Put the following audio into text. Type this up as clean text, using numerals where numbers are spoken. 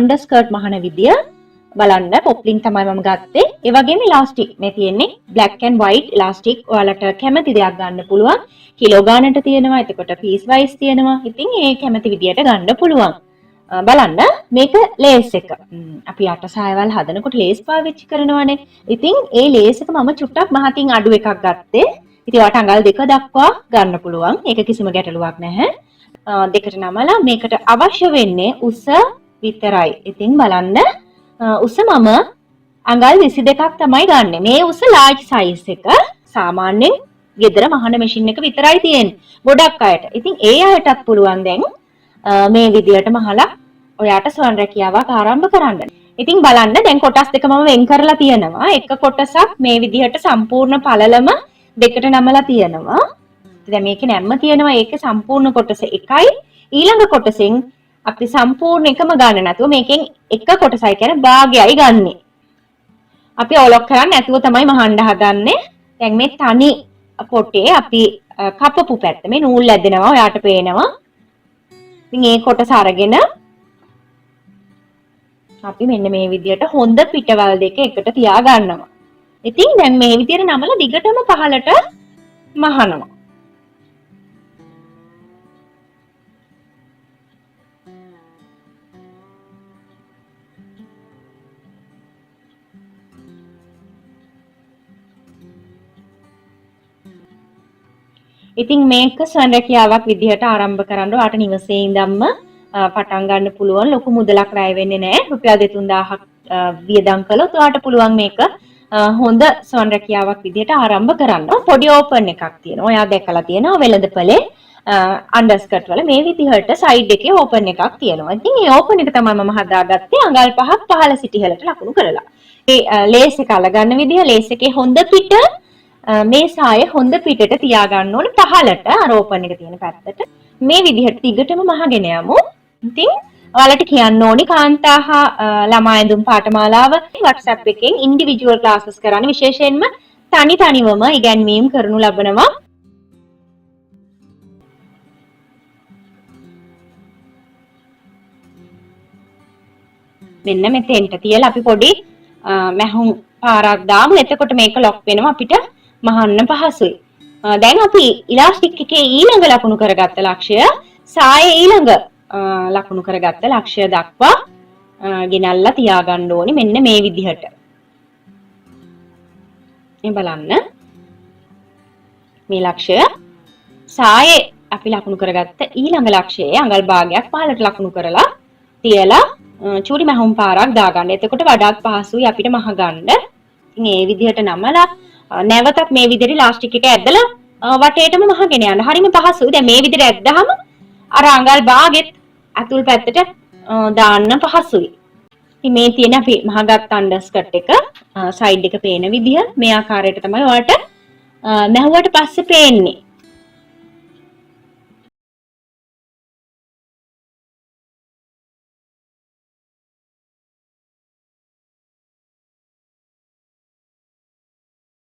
අන්ඩර්ස්කර්ට් මහන විදිය බලන්න පොප්ලින් තමයි මම ගත්තේ. ඒ වගේම ඉලාස්ටික් මේ තියෙන්නේ black and white ඉලාස්ටික්. ඔයාලට කැමති දෙයක් ගන්න පුළුවන්. කිලෝ ගානට තියෙනවා. එතකොට piece wise තියෙනවා. ඉතින් ඒ කැමති විදියට ගන්න පුළුවන්. බලන්න මේක ලේස් එක. අපි යට සායවල් හදනකොට ලේස් පාවිච්චි කරනවානේ. ඉතින් ඒ ලේස් එක මම චුට්ටක් මහතින් අඩු එකක් ගත්තේ. ඉතින් ඔයාලට අඟල් දෙක දක්වා ගන්න පුළුවන්. ඒක කිසිම ගැටලුවක් නැහැ. දෙකට නමලා මේකට අවශ්‍ය වෙන්නේ උස විතරයි. ඉතින් බලන්න උස මම අඟල් 22ක් තමයි ගන්නෙ. මේ උස large size එක. සාමාන්‍යයෙන් ගෙදර මහන මැෂින් එක විතරයි තියෙන්නේ. ගොඩක් අයට. ඉතින් ඒ අයටත් පුළුවන් දැන් මේ විදියට මහලා ඔයාට ස්වයං රැකියාවක් ආරම්භ කරන්න. ඉතින් බලන්න දැන් කොටස් දෙක මම වෙන් කරලා තියෙනවා. එක කොටසක් මේ විදිහට සම්පූර්ණ පළලම දෙකට නමලා තියෙනවා. දැන් මේකේ නැම්ම තියෙනවා. ඒකේ සම්පූර්ණ කොටස එකයි. ඊළඟ කොටසෙන් අපි සම්පූර්ණ එකම ගන්න නැතුව මේකෙන් එක කොටසයි කියන්නේ භාගයයි ගන්නෙ. අපි ඔලොක් කරන්නේ නැතුව තමයි මහන්න හදන්නේ. දැන් මේ තනි කොටේ අපි කපපු පැත්ත මේ නූල් ඇදෙනවා. ඔයාට පේනවා. ඉතින් මේ කොටස අරගෙන අපි මෙන්න මේ විදියට හොඳ පිටවල් දෙක එකට තියා ගන්නවා. ඉතින් දැන් මේ විදියට නමලා දිගටම පහලට මහනවා. ඉතින් මේක ස්වයං රැකියාවක් විදිහට ආරම්භ කරන්න ඔයාට නිවසේ ඉඳන්ම පටන් ගන්න පුළුවන්. ලොකු මුදලක් වැය වෙන්නේ නැහැ. රුපියල් 2-3000ක් වියදම් කළොත් ඔයාට පුළුවන් මේක හොඳ ස්වයං රැකියාවක් විදිහට ආරම්භ කරන්න. පොඩි ඕපන් එකක් තියෙනවා. ඔයා දැකලා තියෙනවා වෙළඳපොලේ අන්ඩර්ස්කර්ට් වල මේ විදිහට සයිඩ් එකේ ඕපන් එකක් තියෙනවා. ඉතින් මේ ඕපන් එක තමයි මම හදාගත්තේ අඟල් 5ක් පහළ සිට ඉහළට ලකුණු කරලා. මේ ලේස් එක අලගන්න විදිහ ලේස් එකේ හොඳ පිට මේ සාය හොඳ පිටට තියාගන්න ඕනේ පහළට අර ඕපන් එක තියෙන පැත්තට. මේ විදිහට දිගටම මහගෙන යමු. ඉතින් ඔයාලට කියන්න ඕනි කාන්තා හා ළමා ඇඳුම් පාඨමාලාව WhatsApp එකෙන් ඉන්ඩිවිජුවල් ක්ලාසස් කරන්න විශේෂයෙන්ම තනි තනිවම ඉගැන්වීම් කරනු ලබනවා. මෙන්න මෙතෙන්ට තියලා අපි පොඩි මැහුම් පාරක් දාමු. එතකොට මේක ලොක් වෙනවා අපිට මහන්න පහසුයි. දැන් අපි ඉලාස්ටික් එකේ ඊළඟ ලකුණු කරගත්ත ලක්ෂය සායේ ඊළඟ ලකුණු කරගත්ත ලක්ෂය දක්වා ගෙනල්ලා තියාගන්න ඕනි මෙන්න මේ විදිහට. මේ බලන්න මේ ලක්ෂය සායේ අපි ලකුණු කරගත්ත ඊළඟ ලක්ෂයේ අඟල් භාගයක් පහළට ලකුණු කරලා තියලා චූරි මහුම් පාරක් දාගන්න. එතකොට වඩාත් පහසුයි අපිට මහ ගන්න. ඉතින් මේ විදිහට නමලා නැවතත් මේ විදිහට ඉලාස්ටික් එක ඇදලා වටේටම මහගෙන යන්න. හරිම පහසුයි. දැන් මේ විදිහට ඇද්දාම අර අඟල් භාගෙත් අතුල් පැත්තට දාන්න පහසුයි. ඉතින් මේ තියෙන අපි මහගත් අන්ඩර්ස්කර්ට් එක සයිඩ් එක පේන විදිහ මේ ආකාරයට තමයි ඔයාලට මැහුවට පස්සේ පේන්නේ.